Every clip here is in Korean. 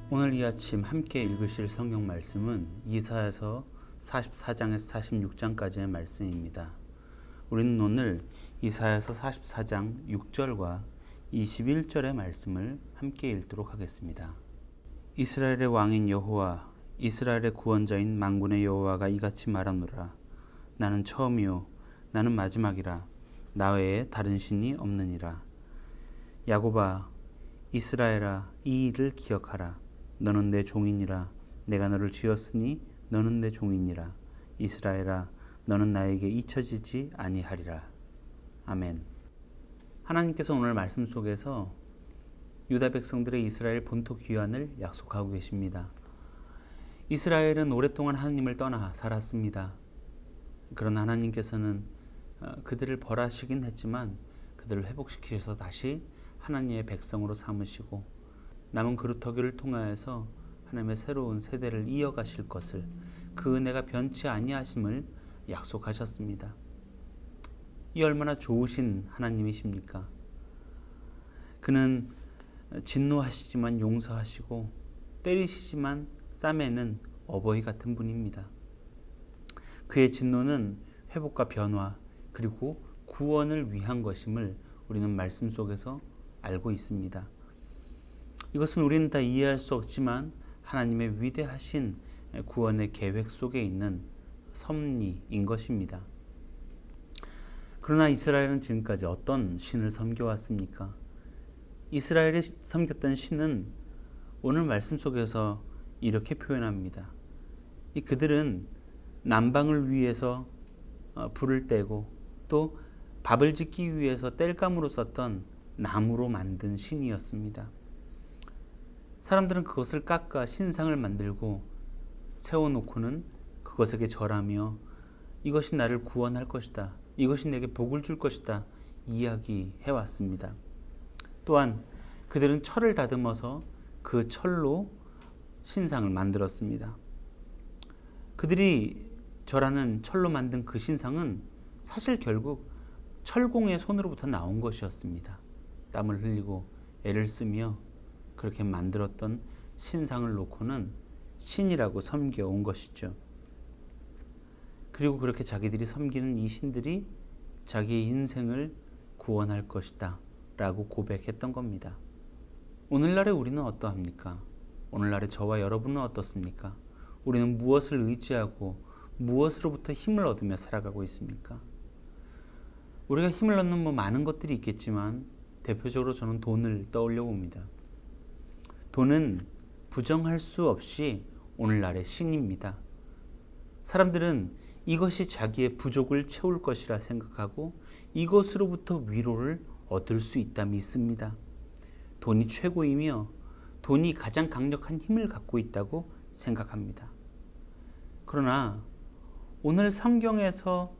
오늘 이 아침 함께 읽으실 성경 말씀은 이사야서 44장에서 46장까지의 말씀입니다. 우리는 오늘 이사야서 44장 6절과 21절의 말씀을 함께 읽도록 하겠습니다. 이스라엘의 왕인 여호와, 이스라엘의 구원자인 만군의 여호와가 이같이 말하노라. 나는 처음이요 나는 마지막이라. 나 외에 다른 신이 없느니라. 야곱아, 이스라엘아, 이 일을 기억하라. 너는 내 종이니라. 내가 너를 지었으니 너는 내 종이니라. 이스라엘아, 너는 나에게 잊혀지지 아니하리라. 아멘. 하나님께서 오늘 말씀 속에서 유다 백성들의 이스라엘 본토 귀환을 약속하고 계십니다. 이스라엘은 오랫동안 하나님을 떠나 살았습니다. 그러나 하나님께서는 그들을 벌하시긴 했지만 그들을 회복시키셔서 다시 하나님의 백성으로 삼으시고 남은 그루터기를 통하여서 하나님의 새로운 세대를 이어가실 것을, 그 은혜가 변치 아니하심을 약속하셨습니다. 이 얼마나 좋으신 하나님이십니까? 그는 진노하시지만 용서하시고 때리시지만 싸매는 어버이 같은 분입니다. 그의 진노는 회복과 변화 그리고 구원을 위한 것임을 우리는 말씀 속에서 알고 있습니다. 이것은 우리는 다 이해할 수 없지만 하나님의 위대하신 구원의 계획 속에 있는 섭리인 것입니다. 그러나 이스라엘은 지금까지 어떤 신을 섬겨왔습니까? 이스라엘이 섬겼던 신은 오늘 말씀 속에서 이렇게 표현합니다. 그들은 남방을 위해서 불을 떼고 또 밥을 짓기 위해서 땔감으로 썼던 나무로 만든 신이었습니다. 사람들은 그것을 깎아 신상을 만들고 세워놓고는 그것에게 절하며 이것이 나를 구원할 것이다, 이것이 내게 복을 줄 것이다 이야기해왔습니다. 또한 그들은 철을 다듬어서 그 철로 신상을 만들었습니다. 그들이 절하는 철로 만든 그 신상은 사실 결국 철공의 손으로부터 나온 것이었습니다. 땀을 흘리고 애를 쓰며 그렇게 만들었던 신상을 놓고는 신이라고 섬겨온 것이죠. 그리고 그렇게 자기들이 섬기는 이 신들이 자기의 인생을 구원할 것이다 라고 고백했던 겁니다. 오늘날의 우리는 어떠합니까? 오늘날의 저와 여러분은 어떻습니까? 우리는 무엇을 의지하고 무엇으로부터 힘을 얻으며 살아가고 있습니까? 우리가 힘을 얻는 많은 것들이 있겠지만 대표적으로 저는 돈을 떠올려 봅니다. 돈은 부정할 수 없이 오늘날의 신입니다. 사람들은 이것이 자기의 부족을 채울 것이라 생각하고 이것으로부터 위로를 얻을 수 있다 믿습니다. 돈이 최고이며 돈이 가장 강력한 힘을 갖고 있다고 생각합니다. 그러나 오늘 성경에서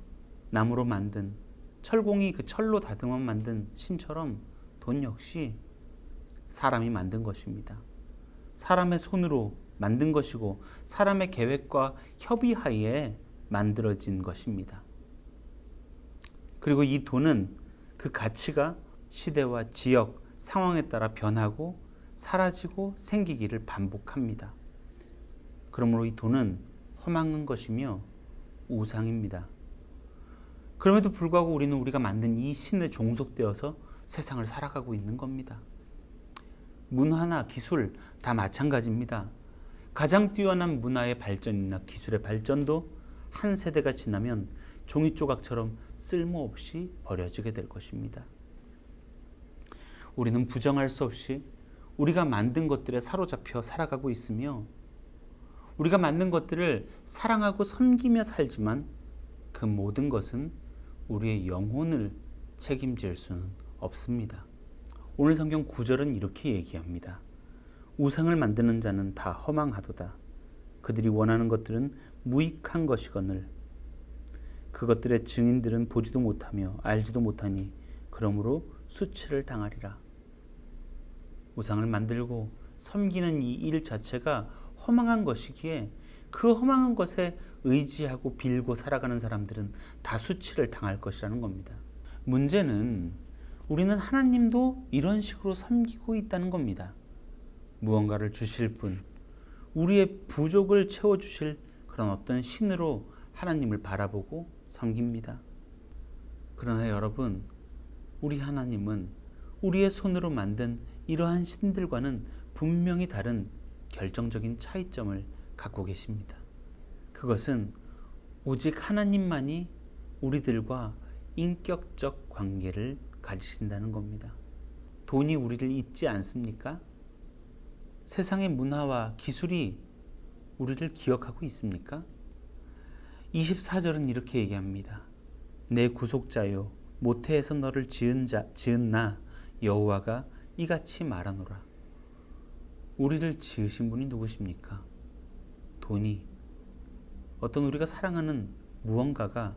나무로 만든, 철공이 그 철로 다듬어 만든 신처럼 돈 역시 사람이 만든 것입니다. 사람의 손으로 만든 것이고 사람의 계획과 협의하에 만들어진 것입니다. 그리고 이 돈은 그 가치가 시대와 지역, 상황에 따라 변하고 사라지고 생기기를 반복합니다. 그러므로 이 돈은 허망한 것이며 우상입니다. 그럼에도 불구하고 우리는 우리가 만든 이 신에 종속되어서 세상을 살아가고 있는 겁니다. 문화나 기술 다 마찬가지입니다. 가장 뛰어난 문화의 발전이나 기술의 발전도 한 세대가 지나면 종이 조각처럼 쓸모없이 버려지게 될 것입니다. 우리는 부정할 수 없이 우리가 만든 것들에 사로잡혀 살아가고 있으며 우리가 만든 것들을 사랑하고 섬기며 살지만 그 모든 것은 우리의 영혼을 책임질 수는 없습니다. 오늘 성경 9절은 이렇게 얘기합니다. 우상을 만드는 자는 다 허망하도다. 그들이 원하는 것들은 무익한 것이거늘 그것들의 증인들은 보지도 못하며 알지도 못하니 그러므로 수치를 당하리라. 우상을 만들고 섬기는 이 일 자체가 허망한 것이기에 그 허망한 것에 의지하고 빌고 살아가는 사람들은 다 수치를 당할 것이라는 겁니다. 문제는 우리는 하나님도 이런 식으로 섬기고 있다는 겁니다. 무언가를 주실 분, 우리의 부족을 채워주실 그런 어떤 신으로 하나님을 바라보고 섬깁니다. 그러나 여러분, 우리 하나님은 우리의 손으로 만든 이러한 신들과는 분명히 다른 결정적인 차이점을 갖고 계십니다. 그것은 오직 하나님만이 우리들과 인격적 관계를 가지신다는 겁니다. 돈이 우리를 잊지 않습니까? 세상의 문화와 기술이 우리를 기억하고 있습니까? 24절은 이렇게 얘기합니다. 내 구속자여, 모태에서 너를 지은 나 여호와가 이같이 말하노라. 우리를 지으신 분이 누구십니까? 돈이, 어떤 우리가 사랑하는 무언가가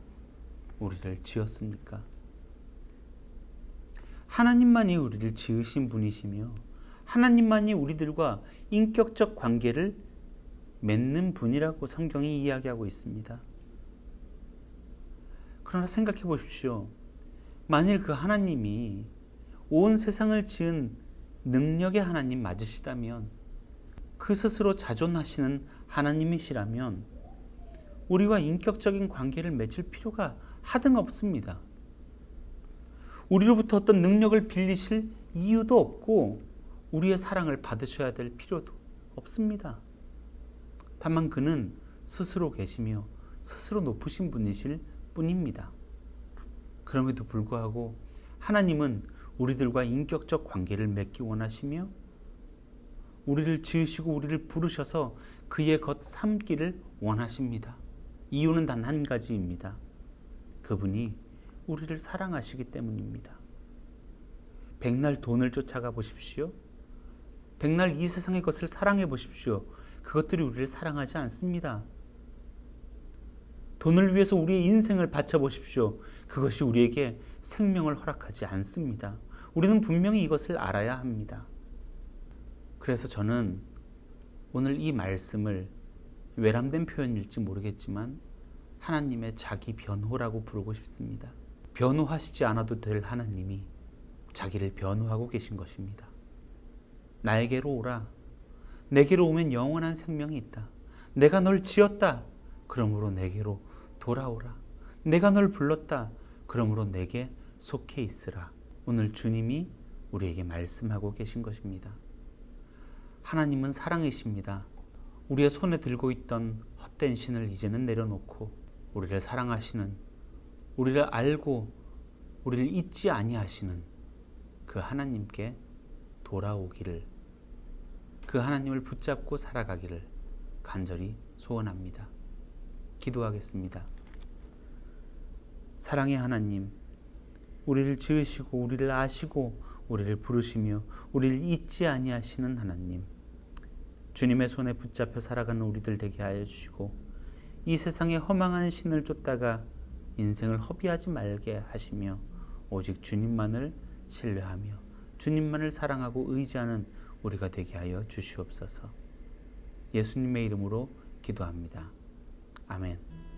우리를 지었습니까? 하나님만이 우리를 지으신 분이시며 하나님만이 우리들과 인격적 관계를 맺는 분이라고 성경이 이야기하고 있습니다. 그러나 생각해 보십시오. 만일 그 하나님이 온 세상을 지은 능력의 하나님 맞으시다면, 그 스스로 자존하시는 하나님이시라면 우리와 인격적인 관계를 맺을 필요가 하등 없습니다. 우리로부터 어떤 능력을 빌리실 이유도 없고 우리의 사랑을 받으셔야 될 필요도 없습니다. 다만 그는 스스로 계시며 스스로 높으신 분이실 뿐입니다. 그럼에도 불구하고 하나님은 우리들과 인격적 관계를 맺기 원하시며 우리를 지으시고 우리를 부르셔서 그의 것 삼기를 원하십니다. 이유는 단 한 가지입니다. 그분이 우리를 사랑하시기 때문입니다. 백날 돈을 쫓아가 보십시오. 백날 이 세상의 것을 사랑해 보십시오. 그것들이 우리를 사랑하지 않습니다. 돈을 위해서 우리의 인생을 바쳐 보십시오. 그것이 우리에게 생명을 허락하지 않습니다. 우리는 분명히 이것을 알아야 합니다. 그래서 저는 오늘 이 말씀을 외람된 표현일지 모르겠지만 하나님의 자기 변호라고 부르고 싶습니다. 변호하시지 않아도 될 하나님이 자기를 변호하고 계신 것입니다. 나에게로 오라. 내게로 오면 영원한 생명이 있다. 내가 널 지었다. 그러므로 내게로 돌아오라. 내가 널 불렀다. 그러므로 내게 속해 있으라. 오늘 주님이 우리에게 말씀하고 계신 것입니다. 하나님은 사랑이십니다. 우리의 손에 들고 있던 헛된 신을 이제는 내려놓고 우리를 사랑하시는, 우리를 알고 우리를 잊지 아니하시는 그 하나님께 돌아오기를, 그 하나님을 붙잡고 살아가기를 간절히 소원합니다. 기도하겠습니다. 사랑의 하나님, 우리를 지으시고 우리를 아시고 우리를 부르시며 우리를 잊지 아니하시는 하나님, 주님의 손에 붙잡혀 살아가는 우리들 되게 하여 주시고 이 세상의 허망한 신을 쫓다가 인생을 허비하지 말게 하시며 오직 주님만을 신뢰하며 주님만을 사랑하고 의지하는 우리가 되게 하여 주시옵소서. 예수님의 이름으로 기도합니다. 아멘.